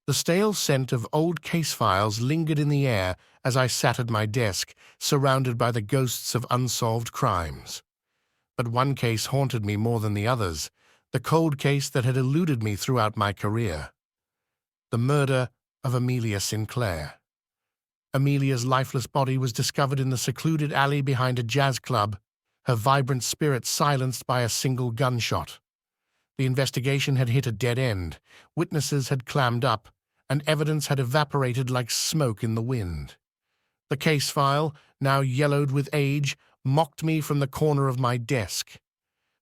The stale scent of old case files lingered in the air as I sat at my desk, surrounded by the ghosts of unsolved crimes. But one case haunted me more than the others, the cold case that had eluded me throughout my career. The murder of Amelia Sinclair. Amelia's lifeless body was discovered in the secluded alley behind a jazz club, her vibrant spirit silenced by a single gunshot. The investigation had hit a dead end, witnesses had clammed up, and evidence had evaporated like smoke in the wind. The case file, now yellowed with age, mocked me from the corner of my desk.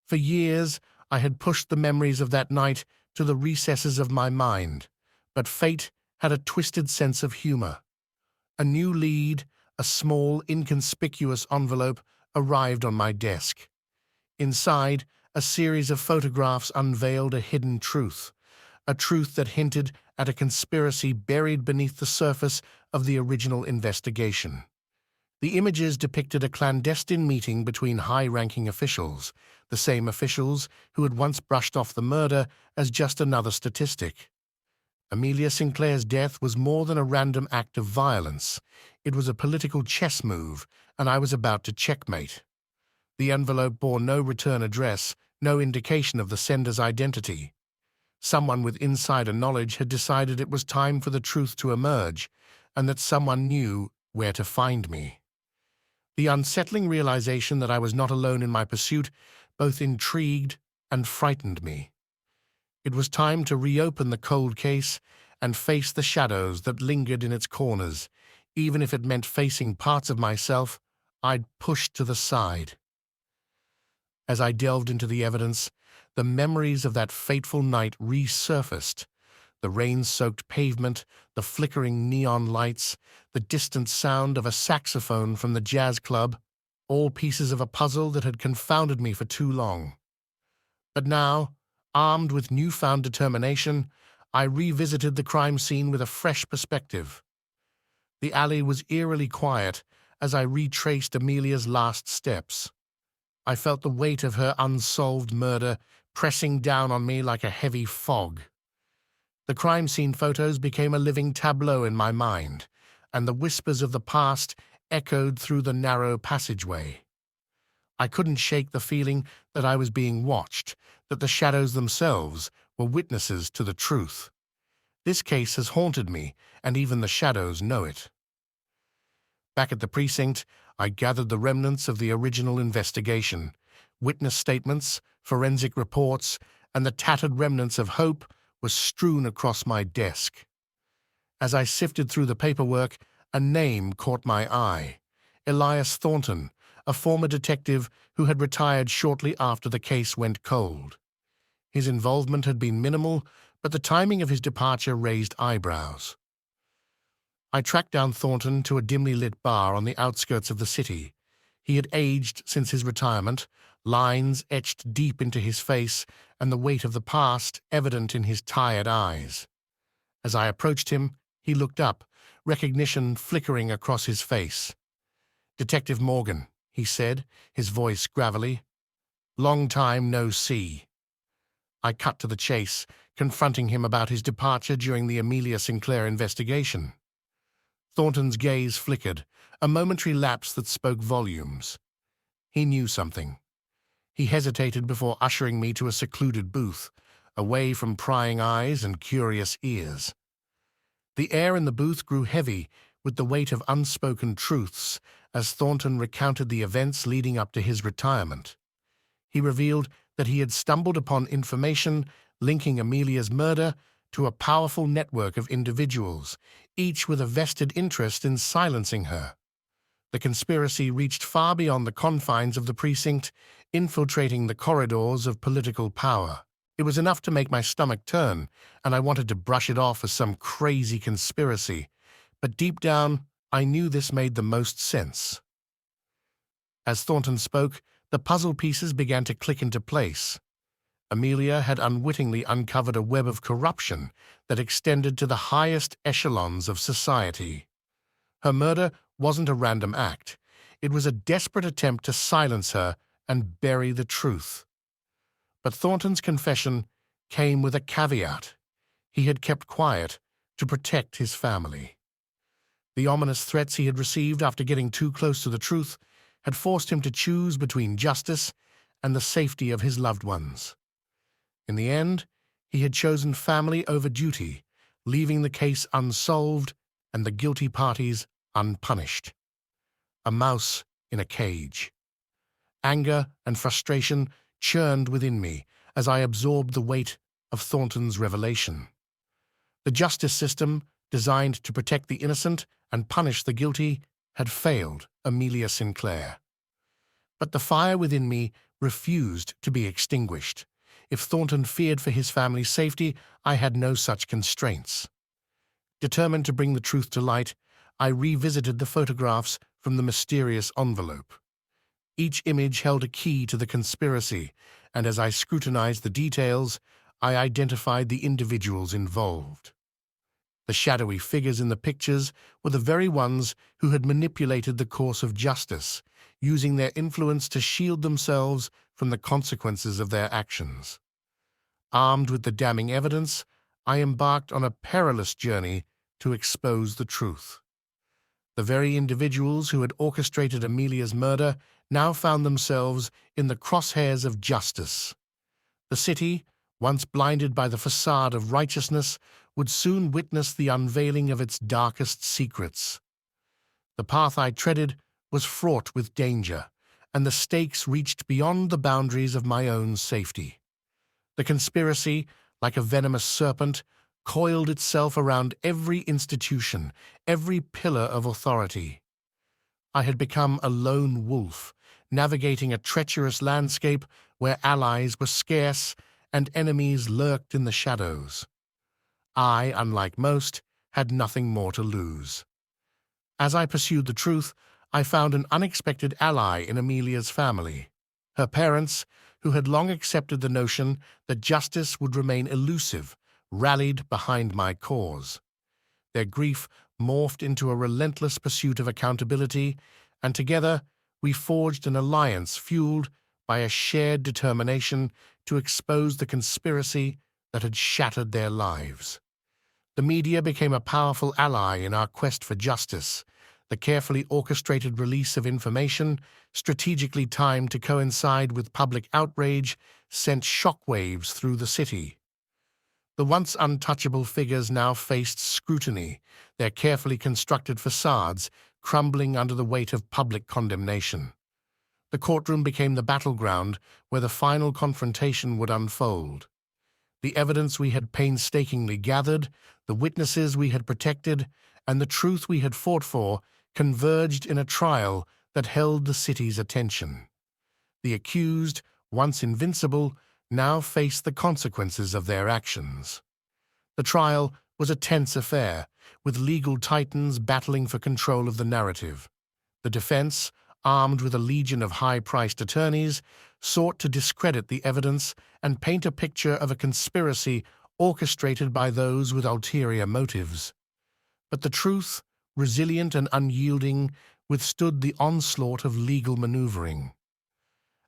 For years, I had pushed the memories of that night to the recesses of my mind, but fate had a twisted sense of humor. A new lead, a small, inconspicuous envelope, arrived on my desk. Inside, a series of photographs unveiled a hidden truth, a truth that hinted at a conspiracy buried beneath the surface of the original investigation. The images depicted a clandestine meeting between high-ranking officials, the same officials who had once brushed off the murder as just another statistic. Amelia Sinclair's death was more than a random act of violence. It was a political chess move, and I was about to checkmate. The envelope bore no return address, no indication of the sender's identity. Someone with insider knowledge had decided it was time for the truth to emerge, and that someone knew where to find me. The unsettling realization that I was not alone in my pursuit both intrigued and frightened me. It was time to reopen the cold case and face the shadows that lingered in its corners. Even if it meant facing parts of myself I'd pushed to the side. As I delved into the evidence, the memories of that fateful night resurfaced. The rain-soaked pavement, the flickering neon lights, the distant sound of a saxophone from the jazz club, all pieces of a puzzle that had confounded me for too long. But now, armed with newfound determination, I revisited the crime scene with a fresh perspective. The alley was eerily quiet as I retraced Amelia's last steps. I felt the weight of her unsolved murder pressing down on me like a heavy fog. The crime scene photos became a living tableau in my mind, and the whispers of the past echoed through the narrow passageway. I couldn't shake the feeling that I was being watched, that the shadows themselves were witnesses to the truth. This case has haunted me, and even the shadows know it. Back at the precinct, I gathered the remnants of the original investigation, witness statements, forensic reports, and the tattered remnants of hope were strewn across my desk. As I sifted through the paperwork, a name caught my eye: Elias Thornton, a former detective who had retired shortly after the case went cold. His involvement had been minimal, but the timing of his departure raised eyebrows. I tracked down Thornton to a dimly lit bar on the outskirts of the city. He had aged since his retirement, lines etched deep into his face, and the weight of the past evident in his tired eyes. As I approached him, he looked up, recognition flickering across his face. "Detective Morgan," he said, his voice gravelly. "Long time no see." I cut to the chase, confronting him about his departure during the Amelia Sinclair investigation. Thornton's gaze flickered, a momentary lapse that spoke volumes. He knew something. He hesitated before ushering me to a secluded booth, away from prying eyes and curious ears. The air in the booth grew heavy with the weight of unspoken truths as Thornton recounted the events leading up to his retirement. He revealed that he had stumbled upon information linking Amelia's murder to a powerful network of individuals, each with a vested interest in silencing her. The conspiracy reached far beyond the confines of the precinct, infiltrating the corridors of political power. It was enough to make my stomach turn, and I wanted to brush it off as some crazy conspiracy. But deep down, I knew this made the most sense. As Thornton spoke, the puzzle pieces began to click into place. Amelia had unwittingly uncovered a web of corruption that extended to the highest echelons of society. Her murder wasn't a random act. It was a desperate attempt to silence her and bury the truth. But Thornton's confession came with a caveat. He had kept quiet, to protect his family. The ominous threats he had received after getting too close to the truth had forced him to choose between justice and the safety of his loved ones. In the end, he had chosen family over duty, leaving the case unsolved and the guilty parties unpunished. A mouse in a cage. Anger and frustration churned within me as I absorbed the weight of Thornton's revelation. The justice system, designed to protect the innocent and punish the guilty, had failed Amelia Sinclair. But the fire within me refused to be extinguished. If Thornton feared for his family's safety, I had no such constraints. Determined to bring the truth to light, I revisited the photographs from the mysterious envelope. Each image held a key to the conspiracy, and as I scrutinized the details, I identified the individuals involved. The shadowy figures in the pictures were the very ones who had manipulated the course of justice, using their influence to shield themselves from the consequences of their actions. Armed with the damning evidence, I embarked on a perilous journey to expose the truth. The very individuals who had orchestrated Amelia's murder now found themselves in the crosshairs of justice. The city, once blinded by the facade of righteousness, would soon witness the unveiling of its darkest secrets. The path I treaded was fraught with danger, and the stakes reached beyond the boundaries of my own safety. The conspiracy, like a venomous serpent, coiled itself around every institution, every pillar of authority. I had become a lone wolf, navigating a treacherous landscape where allies were scarce and enemies lurked in the shadows. I, unlike most, had nothing more to lose. As I pursued the truth, I found an unexpected ally in Amelia's family. Her parents, who had long accepted the notion that justice would remain elusive, rallied behind my cause. Their grief morphed into a relentless pursuit of accountability, and together we forged an alliance fueled by a shared determination to expose the conspiracy that had shattered their lives. The media became a powerful ally in our quest for justice. The carefully orchestrated release of information, strategically timed to coincide with public outrage, sent shockwaves through the city. The once untouchable figures now faced scrutiny, their carefully constructed facades crumbling under the weight of public condemnation. The courtroom became the battleground where the final confrontation would unfold. The evidence we had painstakingly gathered, the witnesses we had protected, and the truth we had fought for converged in a trial that held the city's attention. The accused, once invincible, now faced the consequences of their actions. The trial was a tense affair, with legal titans battling for control of the narrative. The defense, armed with a legion of high-priced attorneys, sought to discredit the evidence and paint a picture of a conspiracy orchestrated by those with ulterior motives. But the truth, resilient and unyielding, withstood the onslaught of legal maneuvering.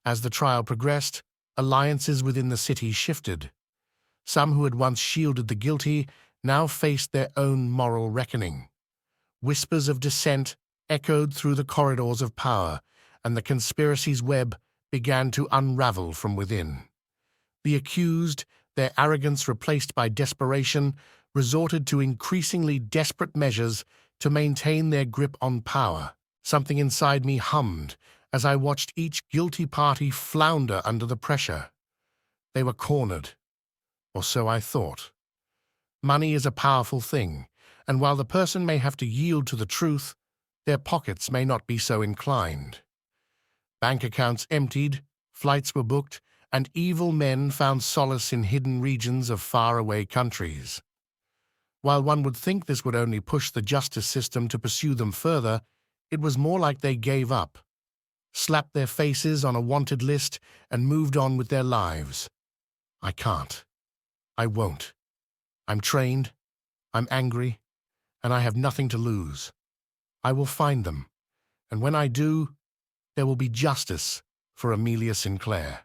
As the trial progressed, alliances within the city shifted. Some who had once shielded the guilty now faced their own moral reckoning. Whispers of dissent echoed through the corridors of power, and the conspiracy's web began to unravel from within. The accused, their arrogance replaced by desperation, resorted to increasingly desperate measures to maintain their grip on power. Something inside me hummed as I watched each guilty party flounder under the pressure. They were cornered, or so I thought. Money is a powerful thing, and while the person may have to yield to the truth, their pockets may not be so inclined. Bank accounts emptied, flights were booked, and evil men found solace in hidden regions of faraway countries. While one would think this would only push the justice system to pursue them further, it was more like they gave up, slapped their faces on a wanted list, and moved on with their lives. I can't. I won't. I'm trained, I'm angry, and I have nothing to lose. I will find them, and when I do, there will be justice for Amelia Sinclair.